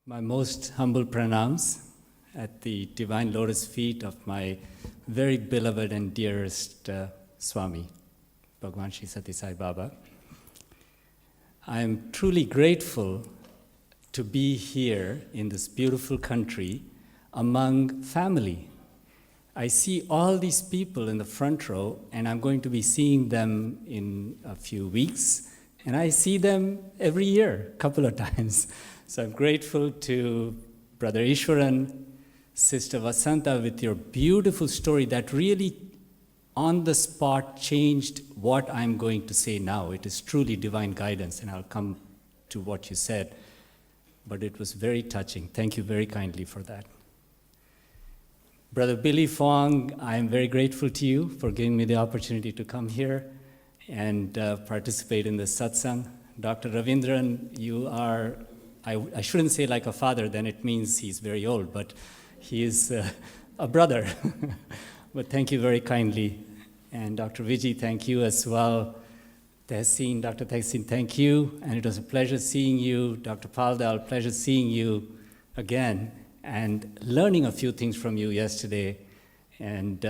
My most humble pranams at the divine lotus feet of my very beloved and dearest Swami, Bhagawan Sri Sathya Sai Baba. I am truly grateful to be here in this beautiful country among family. I see all these people in the front row, and I'm going to be seeing them in a few weeks, and I see them every year, a couple of times. So I'm grateful to Brother Ishwaran, Sister Vasanta, with your beautiful story that really on the spot changed what I'm going to say now. It is truly divine guidance, and I'll come to what you said. But it was very touching. Thank you very kindly for that. Brother Billy Fong, I am very grateful to you for giving me the opportunity to come here and participate in this satsang. Dr. Ravindran, you are, I shouldn't say like a father, then it means he's very old, but he is a brother. But thank you very kindly. And Dr. Vijay, thank you as well. Tehseen, Dr. Tehseen, thank you. And it was a pleasure seeing you. Dr. Paldal, pleasure seeing you again and learning a few things from you yesterday. And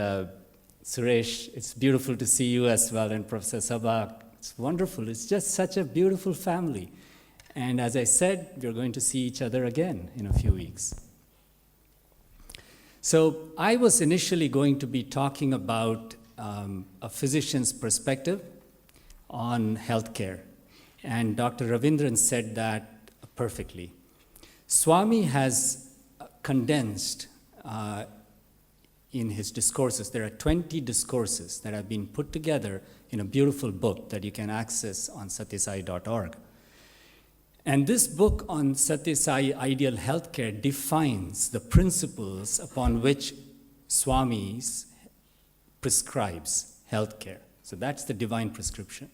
Suresh, it's beautiful to see you as well. And Professor Sabak, it's wonderful. It's just such a beautiful family. And as I said, we're going to see each other again in a few weeks. So I was initially going to be talking about a physician's perspective on healthcare. And Dr. Ravindran said that perfectly. Swami has condensed in his discourses. There are 20 discourses that have been put together in a beautiful book that you can access on satyasai.org. And this book on Sathya Sai Ideal Healthcare defines the principles upon which Swamis prescribes healthcare. So that's the divine prescription.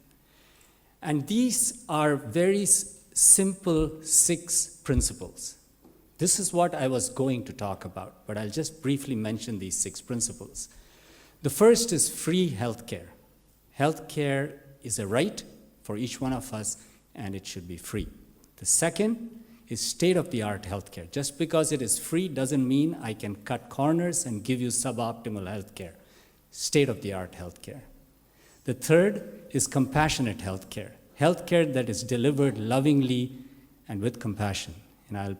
And these are very simple 6 principles. This is what I was going to talk about, but I'll just briefly mention these 6 principles. The first is free healthcare. Healthcare is a right for each one of us, and it should be free. The second is state-of-the-art healthcare. Just because it is free doesn't mean I can cut corners and give you suboptimal healthcare. State-of-the-art healthcare. The third is compassionate healthcare. Healthcare that is delivered lovingly and with compassion. And I'll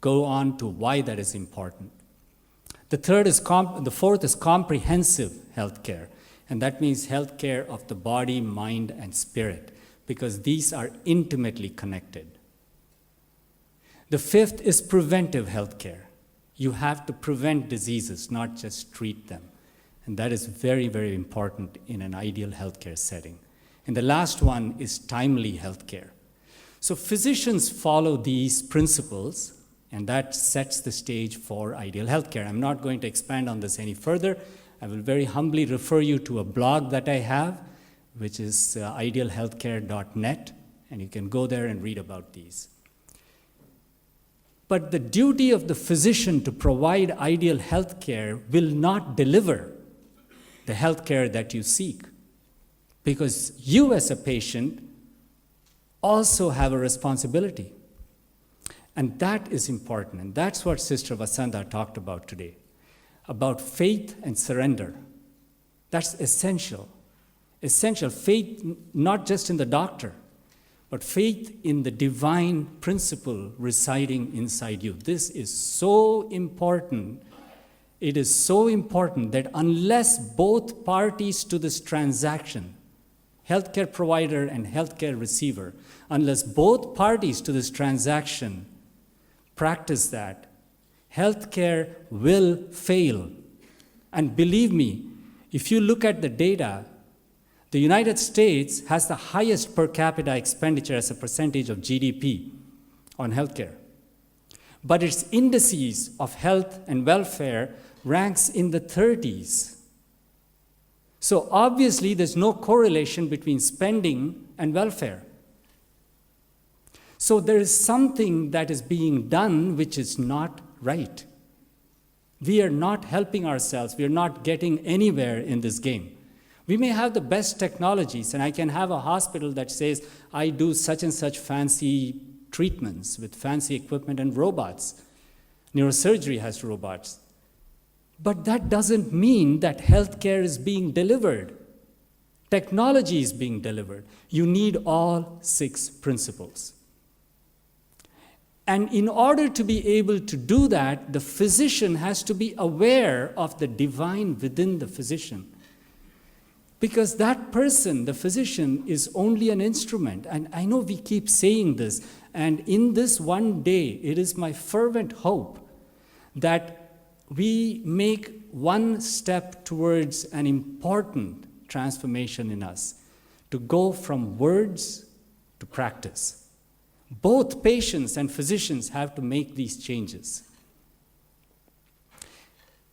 go on to why that is important. The fourth is comprehensive healthcare. And that means healthcare of the body, mind, and spirit, because these are intimately connected. The fifth is preventive healthcare. You have to prevent diseases, not just treat them. And that is very, very important in an ideal healthcare setting. And the last one is timely healthcare. So physicians follow these principles, and that sets the stage for ideal healthcare. I'm not going to expand on this any further. I will very humbly refer you to a blog that I have, which is idealhealthcare.net, and you can go there and read about these. But the duty of the physician to provide ideal health care will not deliver the health care that you seek, because you as a patient also have a responsibility. And that is important, and that's what Sister Vasanta talked about today, about faith and surrender. That's essential. Essential faith, not just in the doctor, but faith in the divine principle residing inside you. This is so important. It is so important that unless both parties to this transaction, healthcare provider and healthcare receiver, unless both parties to this transaction practice that, healthcare will fail. And believe me, if you look at the data, the United States has the highest per capita expenditure as a percentage of GDP on healthcare. But its indices of health and welfare ranks in the 30s. So obviously there's no correlation between spending and welfare. So there is something that is being done which is not right. We are not helping ourselves. We are not getting anywhere in this game. We may have the best technologies, and I can have a hospital that says, I do such and such fancy treatments with fancy equipment and robots. Neurosurgery has robots. But that doesn't mean that healthcare is being delivered. Technology is being delivered. You need all 6 principles. And in order to be able to do that, the physician has to be aware of the divine within the physician. Because that person, the physician, is only an instrument. And I know we keep saying this. And in this one day, it is my fervent hope that we make one step towards an important transformation in us, to go from words to practice. Both patients and physicians have to make these changes.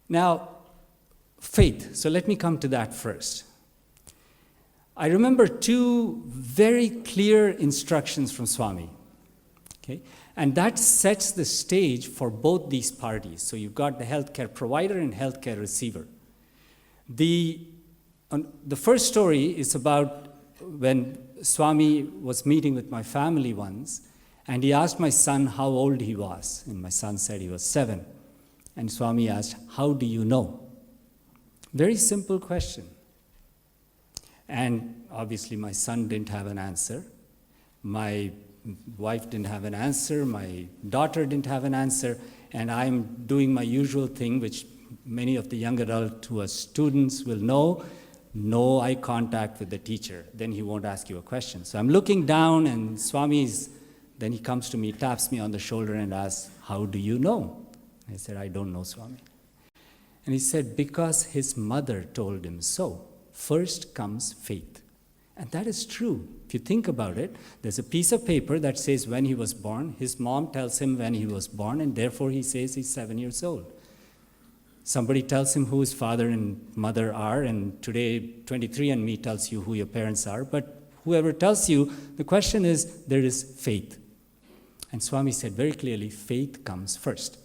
Now, faith. So let me come to that first. I remember 2 very clear instructions from Swami. Okay? And that sets the stage for both these parties. So you've got the healthcare provider and healthcare receiver. The first story is about when Swami was meeting with my family once, and he asked my son how old he was. And my son said he was 7. And Swami asked, "How do you know?" Very simple question. And obviously my son didn't have an answer. My wife didn't have an answer. My daughter didn't have an answer. And I'm doing my usual thing, which many of the young adults who are students will know. No eye contact with the teacher. Then he won't ask you a question. So I'm looking down, and then he comes to me, taps me on the shoulder and asks, "How do you know?" I said, "I don't know, Swami." And he said, "Because his mother told him so. First comes faith." And that is true. If you think about it, there's a piece of paper that says when he was born. His mom tells him when he was born, and therefore he says he's 7 years old. Somebody tells him who his father and mother are, and today 23andMe tells you who your parents are. But whoever tells you, the question is, there is faith. And Swami said very clearly, faith comes first.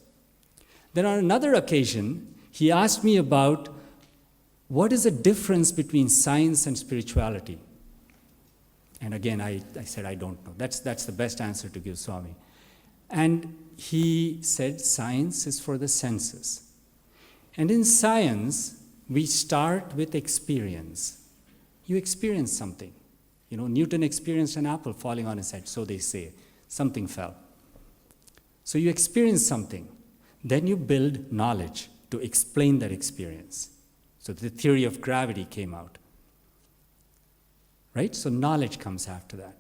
Then on another occasion, he asked me about what is the difference between science and spirituality. And again, I said, I don't know. That's the best answer to give Swami. And he said, science is for the senses. And in science, we start with experience. You experience something. You know, Newton experienced an apple falling on his head, so they say. Something fell. So you experience something. Then you build knowledge to explain that experience. So the theory of gravity came out. Right? So knowledge comes after that.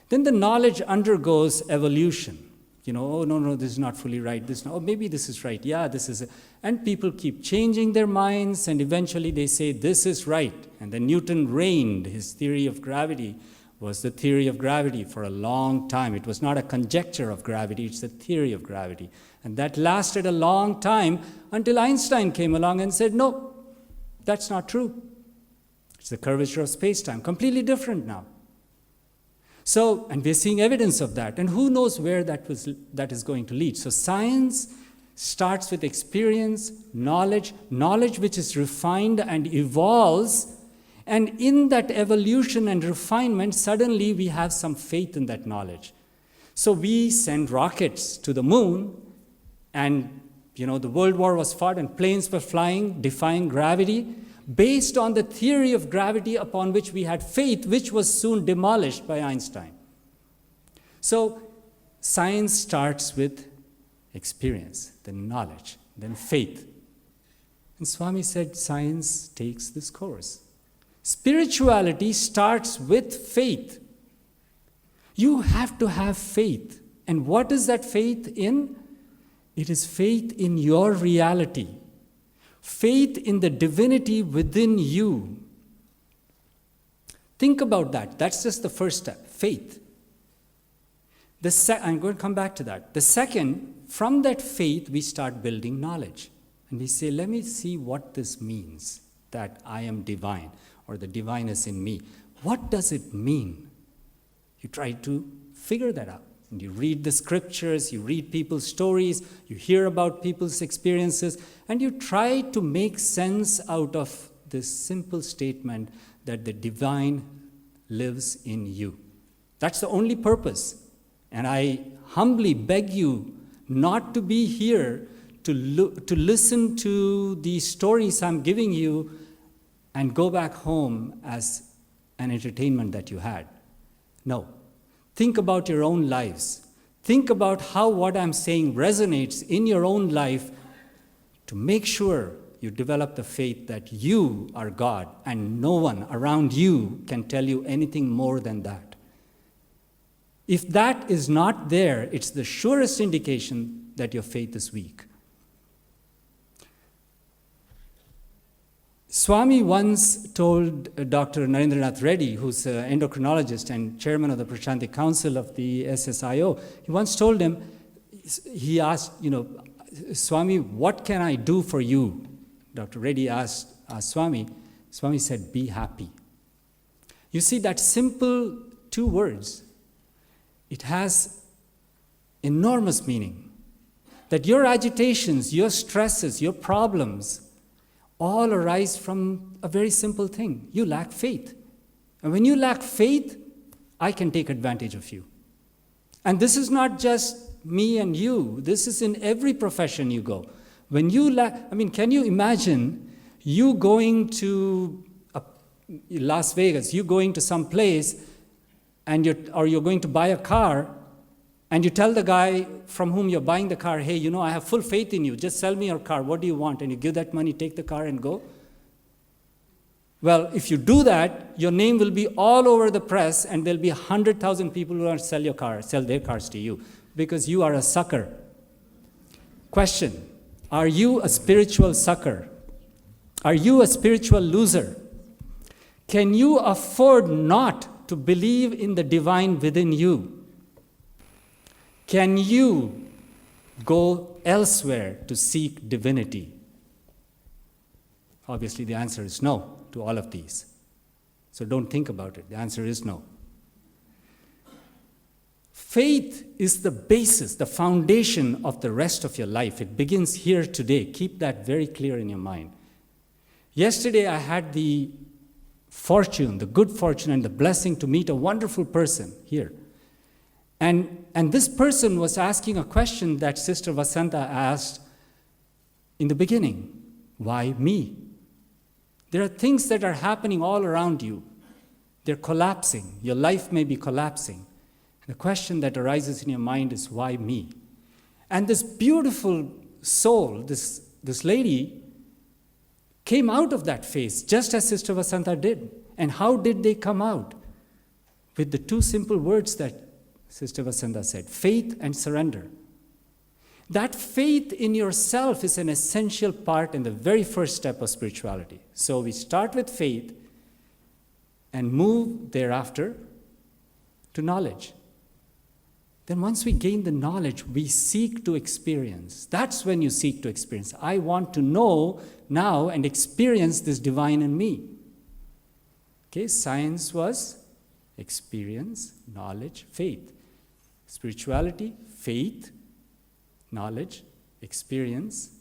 Then the knowledge undergoes evolution. You know, oh, no, this is not fully right. Oh, maybe this is right. Yeah, this is. And people keep changing their minds, and eventually they say, this is right. And then Newton reigned. His theory of gravity was the theory of gravity for a long time. It was not a conjecture of gravity, it's the theory of gravity. And that lasted a long time until Einstein came along and said, no, that's not true. It's the curvature of space-time, completely different now. So, and we're seeing evidence of that, and who knows where that is going to lead. So science starts with experience, knowledge which is refined and evolves, and in that evolution and refinement, suddenly we have some faith in that knowledge. So we send rockets to the moon, and the World War was fought, and planes were flying, defying gravity, based on the theory of gravity upon which we had faith, which was soon demolished by Einstein. So science starts with experience, then knowledge, then faith. And Swami said science takes this course. Spirituality starts with faith. You have to have faith. And what is that faith in? It is faith in your reality. Faith in the divinity within you. Think about that. That's just the first step, faith. I'm going to come back to that. The second, from that faith, we start building knowledge. And we say, let me see what this means, that I am divine, or the divine is in me. What does it mean? You try to figure that out. And you read the scriptures, you read people's stories, you hear about people's experiences, and you try to make sense out of this simple statement that the divine lives in you. That's the only purpose. And I humbly beg you not to be here to listen to the stories I'm giving you and go back home as an entertainment that you had. No. Think about your own lives. Think about how what I'm saying resonates in your own life to make sure you develop the faith that you are God and no one around you can tell you anything more than that. If that is not there, it's the surest indication that your faith is weak. Swami once told Dr. Narendranath Reddy, who's an endocrinologist and chairman of the Prashanti Council of the SSIO, he once told him, he asked, Swami, what can I do for you? Dr. Reddy asked Swami. Swami said, be happy. You see, that simple 2 words, it has enormous meaning. That your agitations, your stresses, your problems, all arise from a very simple thing. You lack faith. And when you lack faith, I can take advantage of you. And this is not just me and you. This is in every profession you go. When you can you imagine you going to Las Vegas, you going to some place, and you're going to buy a car, and you tell the guy from whom you're buying the car, hey, I have full faith in you. Just sell me your car. What do you want? And you give that money, take the car, and go. Well, if you do that, your name will be all over the press, and there'll be 100,000 people who want to sell their cars to you, because you are a sucker. Question, are you a spiritual sucker? Are you a spiritual loser? Can you afford not to believe in the divine within you? Can you go elsewhere to seek divinity? Obviously, the answer is no to all of these. So don't think about it. The answer is no. Faith is the basis, the foundation of the rest of your life. It begins here today. Keep that very clear in your mind. Yesterday, I had the fortune, the good fortune and the blessing to meet a wonderful person here. And this person was asking a question that Sister Vasanta asked in the beginning. Why me? There are things that are happening all around you. They're collapsing. Your life may be collapsing. The question that arises in your mind is, why me? And this beautiful soul, this lady, came out of that phase, just as Sister Vasanta did. And how did they come out? With the 2 simple words that Sister Vasanta said, faith and surrender. That faith in yourself is an essential part and the very first step of spirituality. So we start with faith and move thereafter to knowledge. Then once we gain the knowledge, we seek to experience. That's when you seek to experience. I want to know now and experience this divine in me. Okay, science was experience, knowledge, faith. Spirituality, faith, knowledge, experience,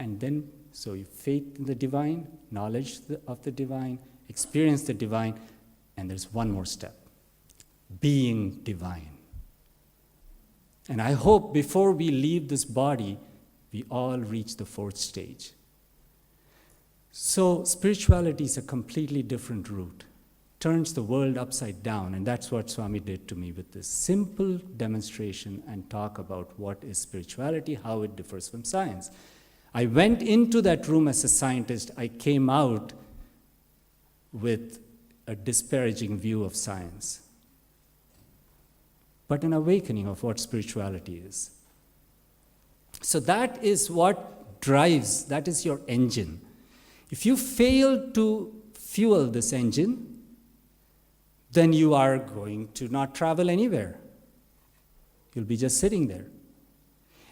and then, so you faith in the divine, knowledge of the divine, experience the divine, and there's one more step, being divine. And I hope before we leave this body, we all reach the 4th stage. So spirituality is a completely different route. Turns the world upside down, and that's what Swami did to me with this simple demonstration and talk about what is spirituality, how it differs from science. I went into that room as a scientist. I came out with a disparaging view of science, but an awakening of what spirituality is. So that is what drives, that is your engine. If you fail to fuel this engine, then you are going to not travel anywhere. You'll be just sitting there.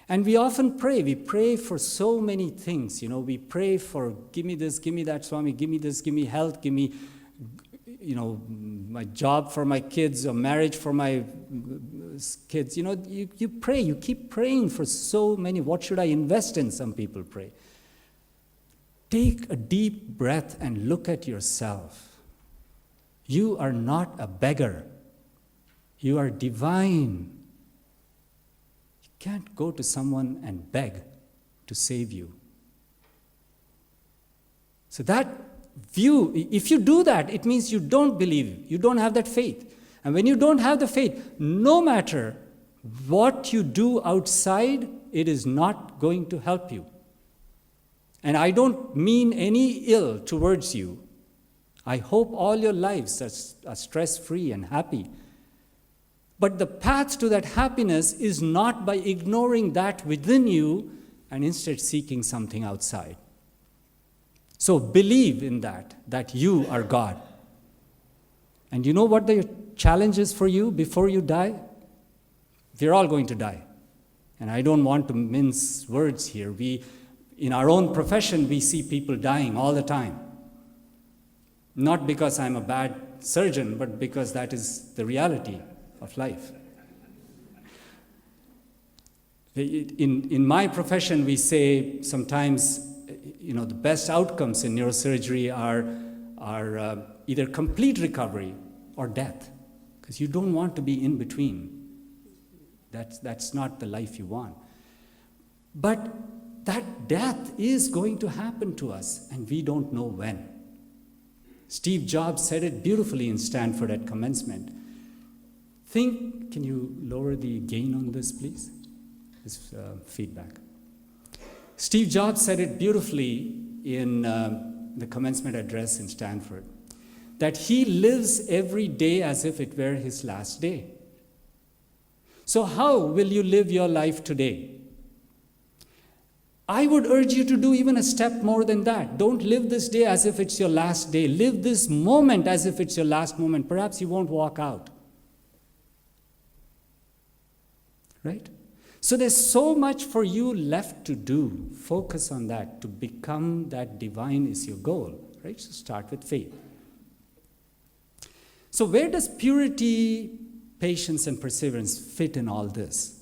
And we often pray. We pray for so many things. We pray for, give me this, give me that, Swami, give me this, give me health, give me, my job for my kids, or marriage for my kids. You pray. You keep praying for so many. What should I invest in? Some people pray. Take a deep breath and look at yourself. You are not a beggar. You are divine. can't go to someone and beg to save you. So that view, if you do that, it means you don't believe, you don't have that faith. And when you don't have the faith, no matter what you do outside, it is not going to help you. And I don't mean any ill towards you. I hope all your lives are stress-free and happy. But the path to that happiness is not by ignoring that within you and instead seeking something outside. So believe in that you are God. And you know what the challenge is for you before you die? We're all going to die. And I don't want to mince words here. In our own profession, we see people dying all the time. Not because I'm a bad surgeon, but because that is the reality of life. In my profession, we say sometimes, the best outcomes in neurosurgery are either complete recovery or death, because you don't want to be in between. That's not the life you want. But that death is going to happen to us, and we don't know when. Steve Jobs said it beautifully in Stanford at commencement. Can you lower the gain on this, please? This feedback. Steve Jobs said it beautifully in the commencement address in Stanford, that he lives every day as if it were his last day. So how will you live your life today? I would urge you to do even a step more than that. Don't live this day as if it's your last day. Live this moment as if it's your last moment. Perhaps you won't walk out. Right? So there's so much for you left to do. Focus on that. To become that divine is your goal. Right? So start with faith. So where does purity, patience, and perseverance fit in all this?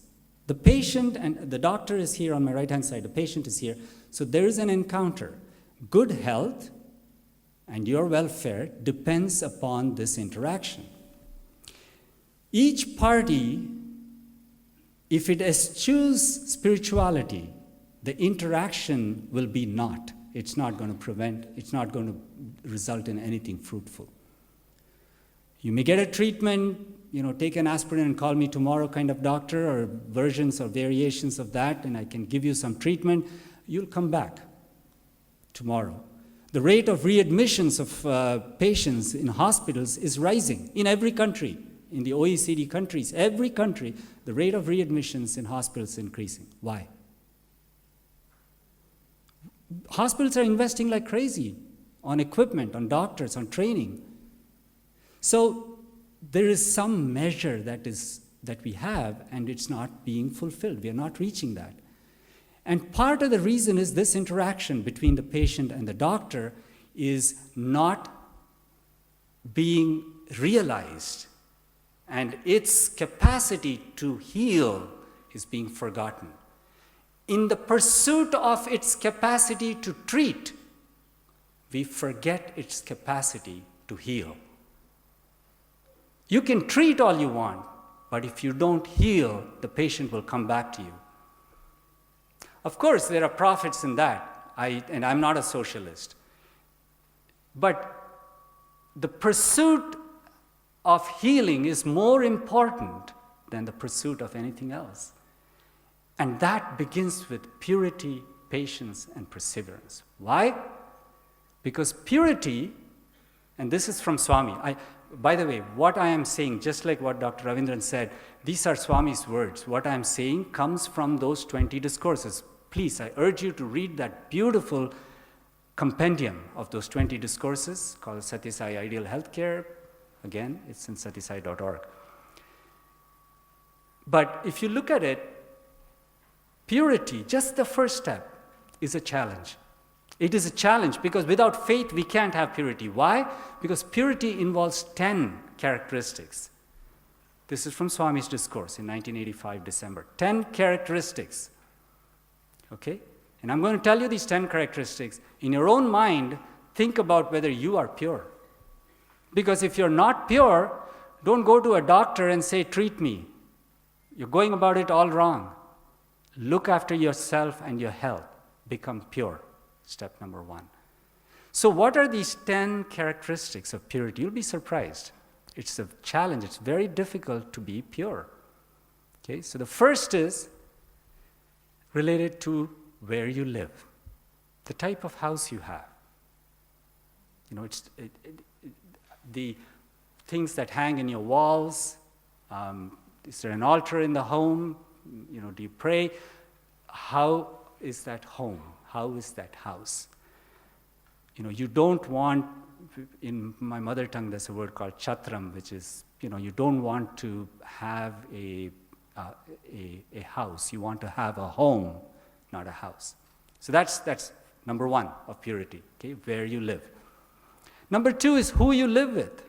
The patient and the doctor is here on my right-hand side. The patient is here. So there is an encounter. Good health and your welfare depends upon this interaction. Each party, if it eschews spirituality, the interaction will be naught. It's not going to result in anything fruitful. You may get a treatment, take an aspirin and call me tomorrow kind of doctor, or versions or variations of that, and I can give you some treatment. You'll come back tomorrow. The rate of readmissions of patients in hospitals is rising in every country. In the OECD countries, every country, the rate of readmissions in hospitals is increasing. Why? Hospitals are investing like crazy on equipment, on doctors, on training. So there is some measure that we have, and it's not being fulfilled. We are not reaching that. And part of the reason is this interaction between the patient and the doctor is not being realized, and its capacity to heal is being forgotten. In the pursuit of its capacity to treat, we forget its capacity to heal. You can treat all you want, but if you don't heal, the patient will come back to you. Of course, there are profits in that, and I'm not a socialist. But the pursuit of healing is more important than the pursuit of anything else. And that begins with purity, patience, and perseverance. Why? Because purity, and this is from Swami. By the way, what I am saying, just like what Dr. Ravindran said, these are Swami's words. What I am saying comes from those 20 discourses. Please, I urge you to read that beautiful compendium of those 20 discourses called Sathya's Ideal Healthcare. Again, it's in satyasai.org. But if you look at it, purity, just the first step, is a challenge. It is a challenge because without faith, we can't have purity. Why? Because purity involves 10 characteristics. This is from Swami's discourse in 1985, December. 10 characteristics. Okay? And I'm going to tell you these 10 characteristics. In your own mind, think about whether you are pure. Because if you're not pure, don't go to a doctor and say, treat me. You're going about it all wrong. look after yourself and your health, become pure. Step number 1. So what are these 10 characteristics of purity? You'll be surprised. It's a challenge. It's very difficult to be pure. Okay, so the first is related to where you live, the type of house you have. The things that hang in your walls. Is there an altar in the home? Do you pray? How is that home? How is that house? You don't want, in my mother tongue, there's a word called chatram, which is, you don't want to have a house. You want to have a home, not a house. So that's number 1 of purity, okay, where you live. Number 2 is who you live with.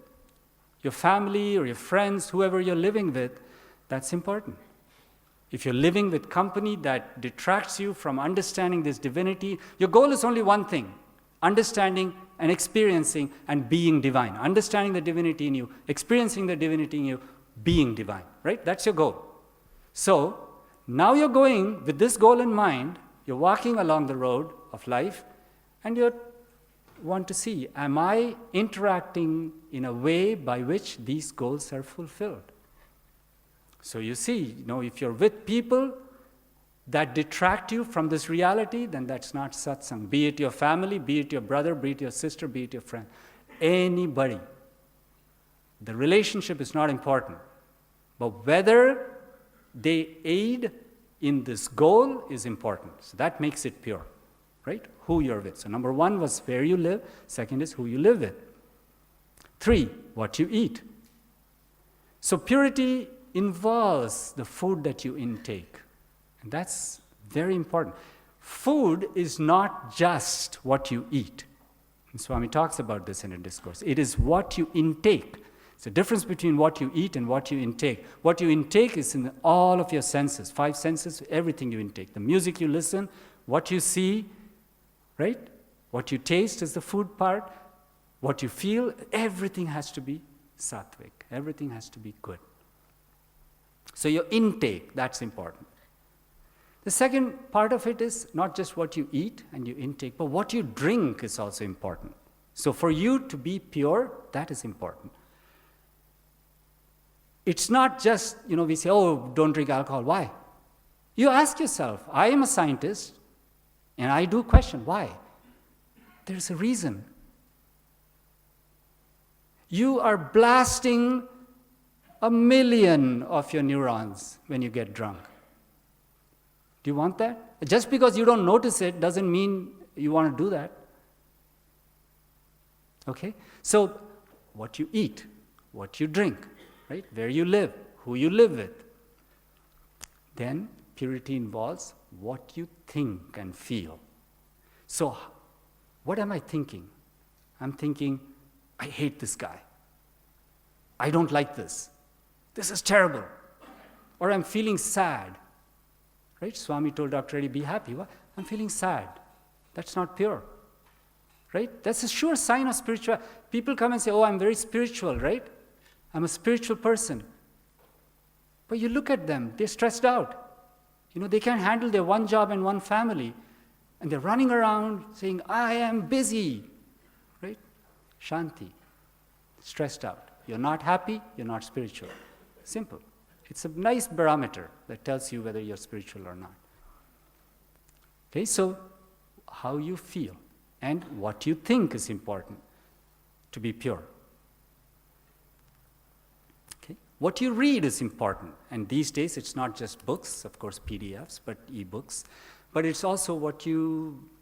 Your family or your friends, whoever you're living with, that's important. If you're living with company that detracts you from understanding this divinity, your goal is only one thing: understanding and experiencing and being divine. Understanding the divinity in you, experiencing the divinity in you, being divine, right? That's your goal. So, now you're going with this goal in mind, you're walking along the road of life, and you want to see, am I interacting in a way by which these goals are fulfilled? So you see, if you're with people that detract you from this reality, then that's not satsang. Be it your family, be it your brother, be it your sister, be it your friend. Anybody. The relationship is not important. But whether they aid in this goal is important. So that makes it pure, right? Who you're with. So number 1 was where you live. Second is who you live with. 3, what you eat. So purity involves the food that you intake. And that's very important. Food is not just what you eat. And Swami talks about this in a discourse. It is what you intake. It's the difference between what you eat and what you intake. What you intake is in all of your senses, 5 senses, everything you intake. The music you listen, what you see, right? What you taste is the food part. What you feel, everything has to be sattvic. Everything has to be good. So your intake, that's important. The second part of it is not just what you eat and you intake, but what you drink is also important. So for you to be pure, that is important. It's not just, we say, don't drink alcohol. Why? You ask yourself, I am a scientist, and I do question, why? There's a reason. You are blasting 1,000,000 of your neurons when you get drunk. Do you want that? Just because you don't notice it doesn't mean you want to do that. Okay? So, what you eat, what you drink, right? Where you live, who you live with. Then, purity involves what you think and feel. So, what am I thinking? I'm thinking, I hate this guy. I don't like this. This is terrible. Or I'm feeling sad. Right? Swami told Dr. Reddy, be happy. What? I'm feeling sad. That's not pure. Right? That's a sure sign of spiritual. People come and say, I'm very spiritual, right? I'm a spiritual person. But you look at them, they're stressed out. They can't handle their one job and one family. And they're running around saying, I am busy. Right? Shanti. Stressed out. You're not happy, you're not spiritual. Simple. It's a nice barometer that tells you whether you're spiritual or not. Okay, so how you feel and what you think is important to be pure. Okay, what you read is important. And these days it's not just books, of course PDFs, but e-books. But it's also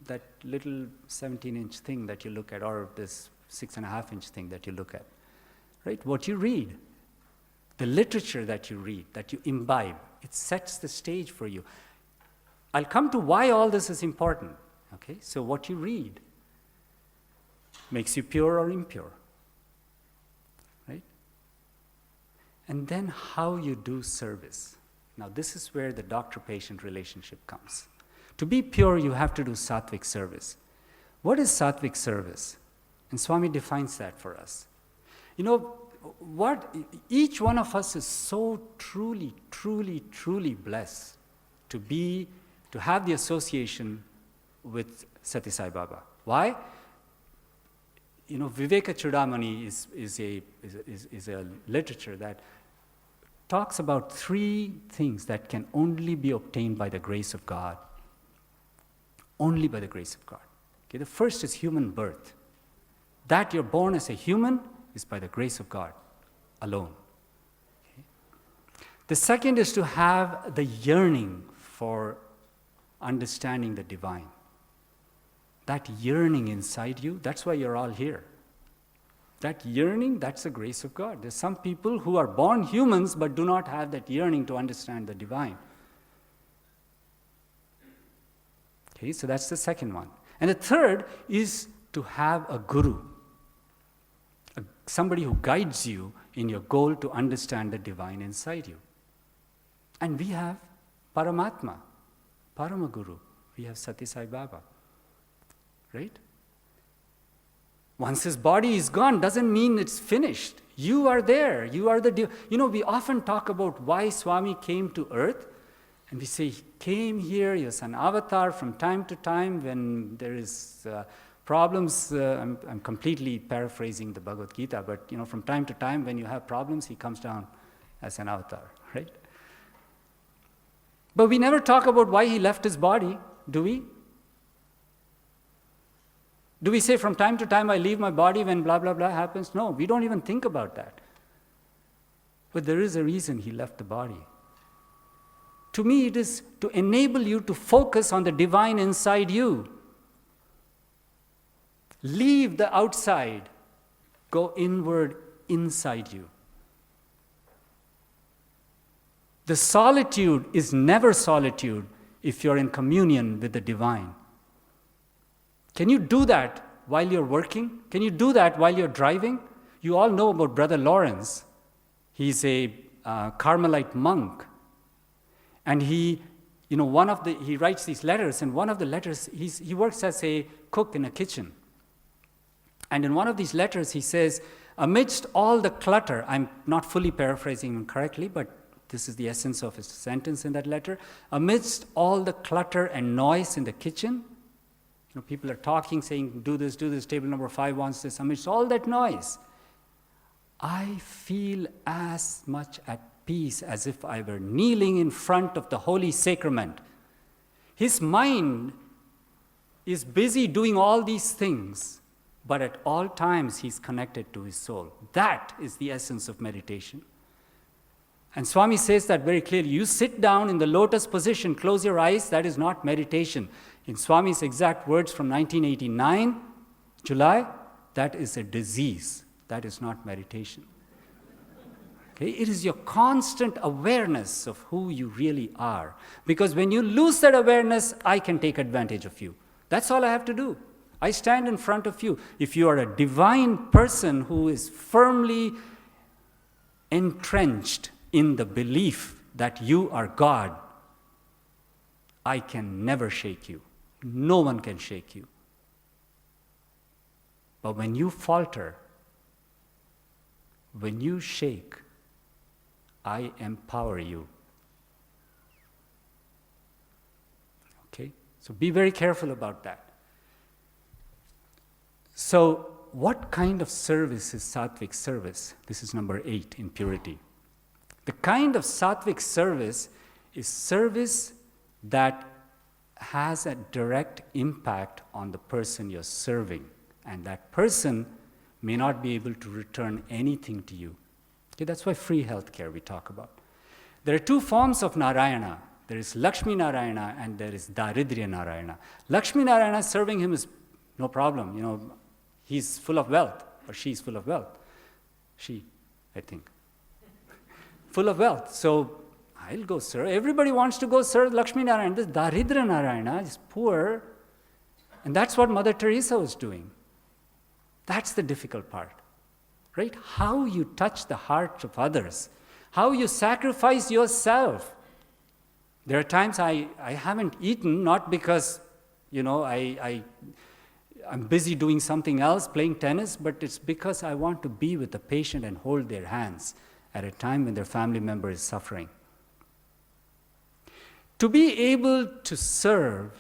that little 17-inch thing that you look at, or this 6.5-inch thing that you look at. Right? What you read, the literature that you read, that you imbibe, it sets the stage for you. I'll come to why all this is important. Okay? So what you read makes you pure or impure. Right? And then how you do service. Now this is where the doctor-patient relationship comes. To be pure, you have to do sattvic service. What is sattvic service? And Swami defines that for us. Each one of us is so truly, truly, truly blessed. to have the association with Satya Sai Baba. Why? Viveka Chudamani is a literature that talks about 3 things that can only be obtained by the grace of God. Only by the grace of God. Okay, the first is human birth. That you're born as a human is by the grace of God alone. Okay. The second is to have the yearning for understanding the divine. That yearning inside you, that's why you're all here. That yearning, that's the grace of God. There's some people who are born humans but do not have that yearning to understand the divine. Okay, so that's the second one. And the third is to have a guru, somebody who guides you in your goal to understand the divine inside you. And we have Paramatma, Paramaguru. We have Satya Sai Baba. Right? Once his body is gone doesn't mean it's finished. You are there. You are the... we often talk about why Swami came to earth. And we say he came here, he was an avatar from time to time when there is problems. I'm completely paraphrasing the Bhagavad Gita, but from time to time when you have problems, he comes down as an avatar, right? But we never talk about why he left his body, do we? Do we say from time to time I leave my body when blah, blah, blah happens? No, we don't even think about that. But there is a reason he left the body. To me, it is to enable you to focus on the divine inside you. Leave the outside, go inward inside you. The solitude is never solitude if you're in communion with the divine. Can you do that while you're working? Can you do that while you're driving? You all know about Brother Lawrence. He's a Carmelite monk. And he writes these letters, and one of the letters, he works as a cook in a kitchen. And in one of these letters, he says, amidst all the clutter, I'm not fully paraphrasing him correctly, but this is the essence of his sentence in that letter. Amidst all the clutter and noise in the kitchen, people are talking, saying, do this, table number 5 wants this. Amidst all that noise, I feel as much at peace as if I were kneeling in front of the Holy Sacrament. His mind is busy doing all these things, but at all times he's connected to his soul. That is the essence of meditation. And Swami says that very clearly. You sit down in the lotus position, close your eyes, that is not meditation. In Swami's exact words from 1989, July, that is a disease. That is not meditation. Okay? It is your constant awareness of who you really are. Because when you lose that awareness, I can take advantage of you. That's all I have to do. I stand in front of you. If you are a divine person who is firmly entrenched in the belief that you are God, I can never shake you. No one can shake you. But when you falter, when you shake, I empower you. Okay? So be very careful about that. So, what kind of service is sattvic service? This is number 8 in purity. The kind of sattvic service is service that has a direct impact on the person you're serving, and that person may not be able to return anything to you. Okay, that's why free healthcare we talk about. There are 2 forms of Narayana. There is Lakshmi Narayana and there is Daridrya Narayana. Lakshmi Narayana, serving him is no problem. He's full of wealth, or she's full of wealth. She, I think. Full of wealth. So I'll go serve. Everybody wants to go serve Lakshmi Narayana. This Daridra Narayana is poor. And that's what Mother Teresa was doing. That's the difficult part. Right? How you touch the hearts of others. How you sacrifice yourself. There are times I haven't eaten, not because, I'm busy doing something else, playing tennis, but it's because I want to be with the patient and hold their hands at a time when their family member is suffering. To be able to serve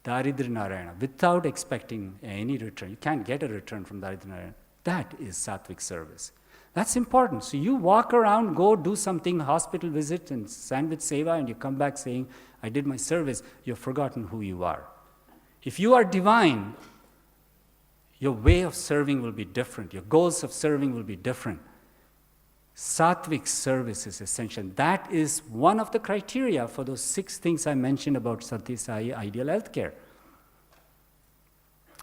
Daridra Narayana without expecting any return, you can't get a return from Daridra Narayana, that is sattvic service. That's important. So you walk around, go do something, hospital visit and sandwich seva, and you come back saying, I did my service, you've forgotten who you are. If you are divine, your way of serving will be different. Your goals of serving will be different. Sattvic service is essential. That is one of the criteria for those 6 things I mentioned about Satyasai ideal healthcare.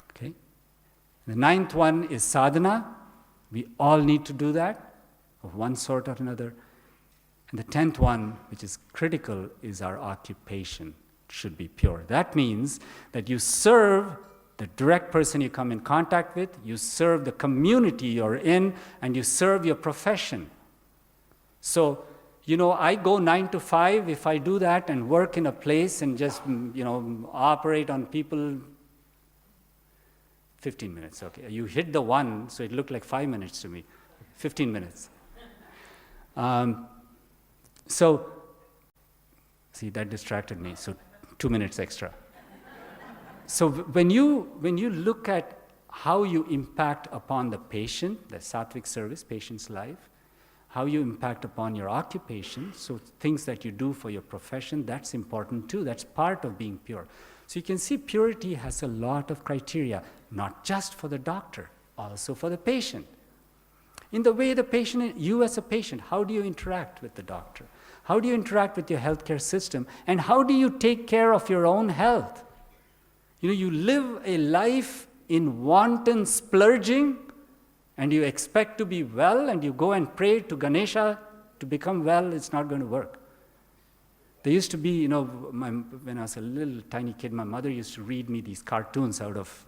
Okay? The 9th one is sadhana. We all need to do that of one sort or another. And the 10th one, which is critical, is our occupation. It should be pure. That means that you serve the direct person you come in contact with, you serve the community you're in, and you serve your profession. So, I go 9 to 5, if I do that and work in a place and just, operate on people, 15 minutes, okay. You hit the 1, so it looked like 5 minutes to me, 15 minutes. See, that distracted me, so 2 minutes extra. So when you look at how you impact upon the patient, the sattvic service, patient's life, how you impact upon your occupation, so things that you do for your profession, that's important too. That's part of being pure. So you can see purity has a lot of criteria, not just for the doctor, also for the patient. In the way the patient, you as a patient, how do you interact with the doctor? How do you interact with your healthcare system? And how do you take care of your own health? You live a life in wanton splurging, and you expect to be well, and you go and pray to Ganesha to become well, it's not going to work. There used to be, when I was a little tiny kid, my mother used to read me these cartoons out of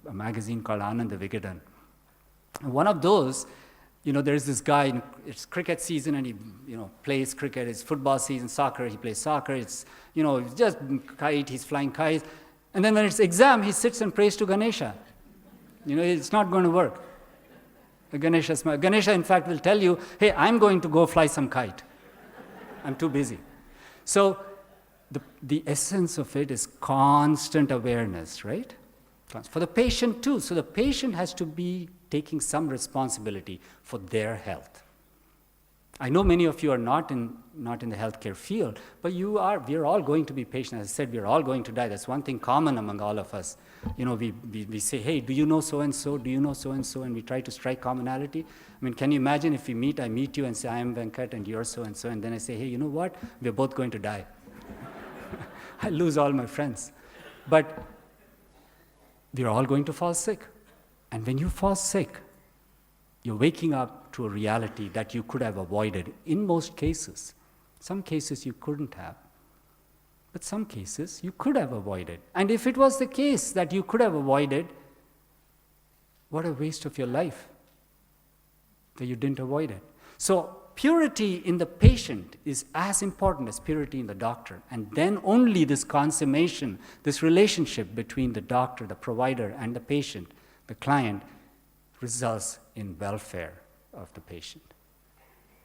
a magazine called Ananda Vigadan. And one of those, there's this guy, it's cricket season, and he, plays cricket. It's football season, soccer, he plays soccer. It's, just kite, he's flying kites. And then when it's exam, he sits and prays to Ganesha. It's not going to work. Ganesha, in fact, will tell you, hey, I'm going to go fly some kite. I'm too busy. So the essence of it is constant awareness, right? For the patient too. So the patient has to be taking some responsibility for their health. I know many of you are not in the healthcare field, but we're all going to be patients. As I said, we're all going to die. That's one thing common among all of us. We say, hey, do you know so-and-so? Do you know so-and-so? And we try to strike commonality. I mean, can you imagine if I meet you and say, I am Venkat and you're so-and-so, and then I say, hey, you know what? We're both going to die. I lose all my friends. But we're all going to fall sick. And when you fall sick, you're waking up to a reality that you could have avoided in most cases. Some cases you couldn't have. But some cases you could have avoided. And if it was the case that you could have avoided, what a waste of your life that you didn't avoid it. So purity in the patient is as important as purity in the doctor. And then only this consummation, this relationship between the doctor, the provider, and the patient, the client, results in welfare of the patient.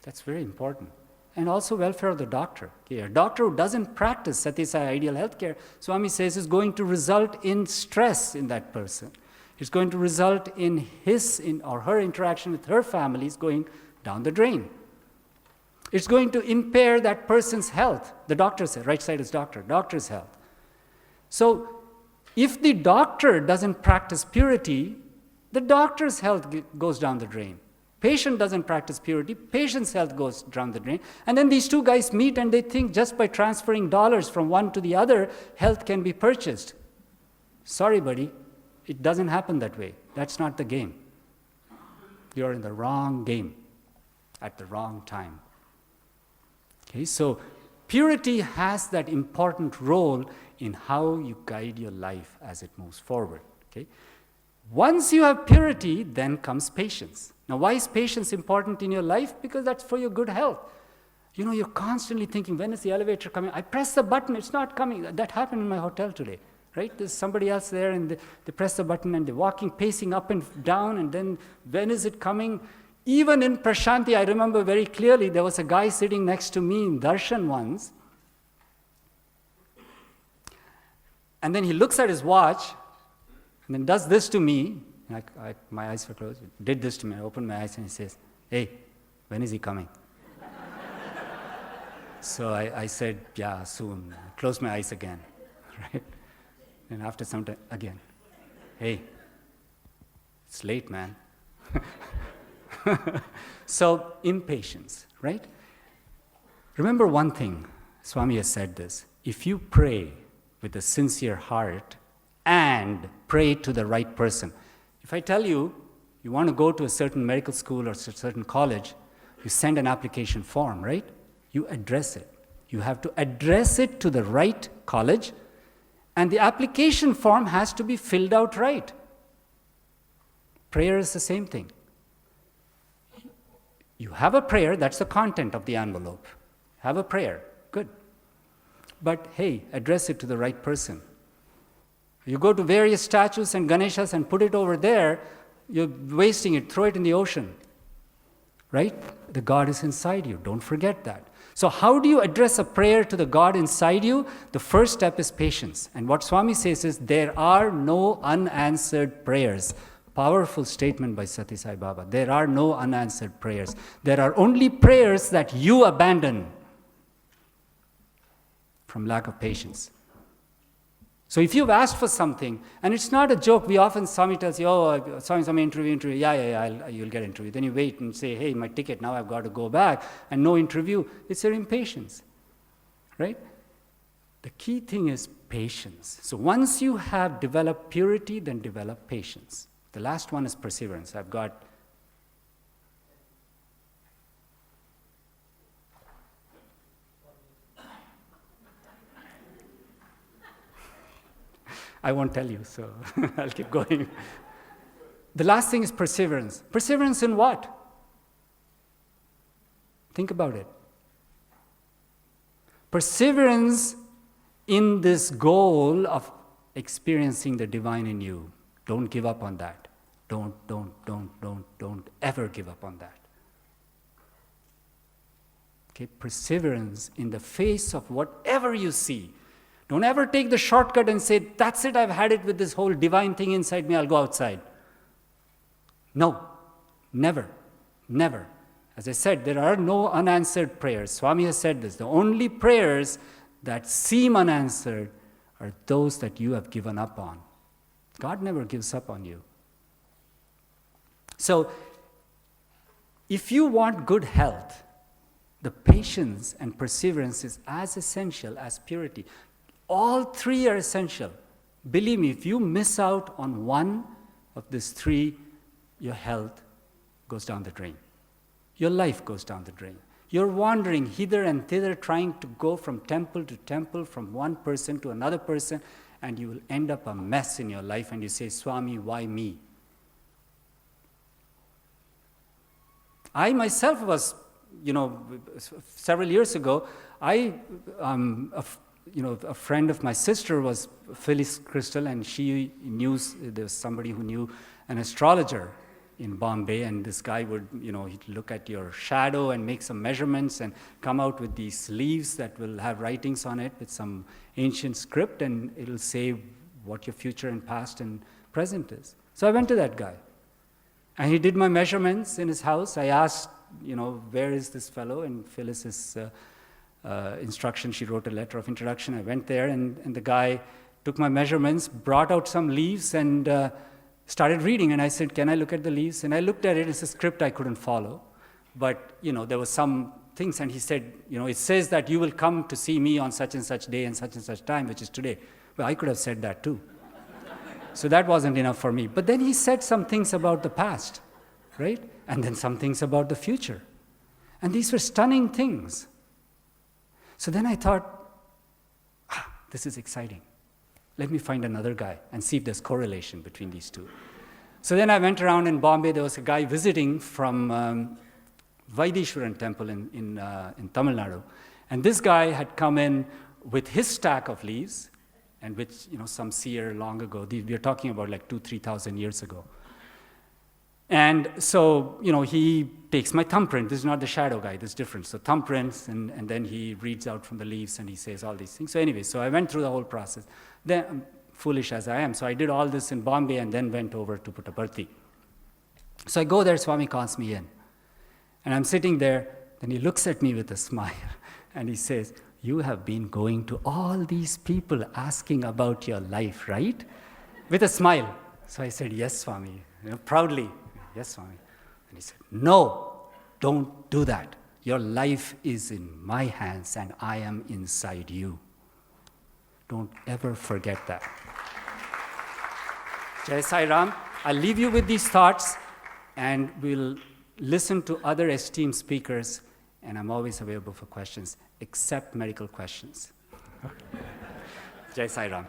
That's very important. And also welfare of the doctor. Okay, a doctor who doesn't practice Satyasai ideal healthcare, Swami says, is going to result in stress in that person. It's going to result in his or her interaction with her families going down the drain. It's going to impair that person's health. The doctor's health, right side is doctor's health. So if the doctor doesn't practice purity, the doctor's health goes down the drain. Patient doesn't practice purity, patient's health goes down the drain. And then these two guys meet and they think just by transferring dollars from one to the other, health can be purchased. Sorry, buddy, it doesn't happen that way. That's not the game. You're in the wrong game at the wrong time. Okay, so purity has that important role in how you guide your life as it moves forward. Okay? Once you have purity, then comes patience. Now, why is patience important in your life? Because that's for your good health. You're constantly thinking, when is the elevator coming? I press the button, it's not coming. That happened in my hotel today, right? There's somebody else there, and they press the button, and they're walking, pacing up and down, and then when is it coming? Even in Prashanti, I remember very clearly, there was a guy sitting next to me in Darshan once, And then he looks at his watch and then does this to me. My eyes were closed. He did this to me. I opened my eyes and he says, "Hey, when is he coming?" So I said, "Yeah, soon." I closed my eyes again, right? And after some time, again, "Hey, it's late, man." So, impatience, right? Remember one thing, Swami has said this: if you pray with a sincere heart and pray to the right person. If I tell you, you want to go to a certain medical school or a certain college, you send an application form, right? You address it. You have to address it to the right college, and the application form has to be filled out right. Prayer is the same thing. You have a prayer, that's the content of the envelope. Have a prayer, good. But hey, address it to the right person. You go to various statues and Ganeshas and put it over there, you're wasting it, throw it in the ocean. Right? The God is inside you, don't forget that. So how do you address a prayer to the God inside you? The first step is patience. And what Swami says is, there are no unanswered prayers. Powerful statement by Satya Sai Baba. There are no unanswered prayers. There are only prayers that you abandon from lack of patience. So if you've asked for something, and it's not a joke, we often, Swami tells you, "Oh, Swami, interview, yeah, you'll get interview." Then you wait and say, "Hey, my ticket, now I've got to go back," and no interview. It's your impatience, right? The key thing is patience. So once you have developed purity, then develop patience. The last one is perseverance. I've got I won't tell you, so I'll keep going. The last thing is perseverance. Perseverance in what? Think about it. Perseverance in this goal of experiencing the divine in you. Don't give up on that. Don't ever give up on that. Okay, perseverance in the face of whatever you see. Don't ever take the shortcut and say, "That's it, I've had it with this whole divine thing inside me, I'll go outside." No, never, never. As I said, there are no unanswered prayers. Swami has said this. The only prayers that seem unanswered are those that you have given up on. God never gives up on you. So, if you want good health, the patience and perseverance is as essential as purity. All three are essential. Believe me, if you miss out on one of these three, your health goes down the drain. Your life goes down the drain. You're wandering hither and thither, trying to go from temple to temple, from one person to another person, and you will end up a mess in your life, and you say, "Swami, why me?" I myself was, several years ago, a friend of my sister was Phyllis Crystal, and she knew, there was somebody who knew an astrologer in Bombay, and this guy would, he'd look at your shadow and make some measurements and come out with these leaves that will have writings on it with some ancient script, and it'll say what your future and past and present is. So I went to that guy, and he did my measurements in his house. I asked, where is this fellow? And Phyllis's instruction, she wrote a letter of introduction. I went there, and the guy took my measurements, brought out some leaves, and started reading. And I said, "Can I look at the leaves?" And I looked at it. It's a script I couldn't follow. But, there were some things. And he said, "It says that you will come to see me on such and such day and such time, which is today." Well, I could have said that too. So that wasn't enough for me. But then he said some things about the past, right? And then some things about the future. And these were stunning things. So then I thought, this is exciting. Let me find another guy and see if there's correlation between these two. So then I went around in Bombay. There was a guy visiting from Vaidishwaran temple in Tamil Nadu. And this guy had come in with his stack of leaves, and which, some seer long ago, we are talking about like 2,000-3,000 years ago. And so, he takes my thumbprint. This is not the shadow guy, this is different. So thumbprints, and then he reads out from the leaves and he says all these things. So anyway, so I went through the whole process. Then, foolish as I am, so I did all this in Bombay and then went over to Puttaparthi. So I go there, Swami calls me in. And I'm sitting there, then he looks at me with a smile and he says, "You have been going to all these people asking about your life, right?" With a smile. So I said, "Yes, Swami," proudly. "Yes, Swami." And he said, "No, don't do that. Your life is in my hands and I am inside you. Don't ever forget that." Jai Sai Ram. I'll leave you with these thoughts and we'll listen to other esteemed speakers, and I'm always available for questions, except medical questions. Jai Sai Ram.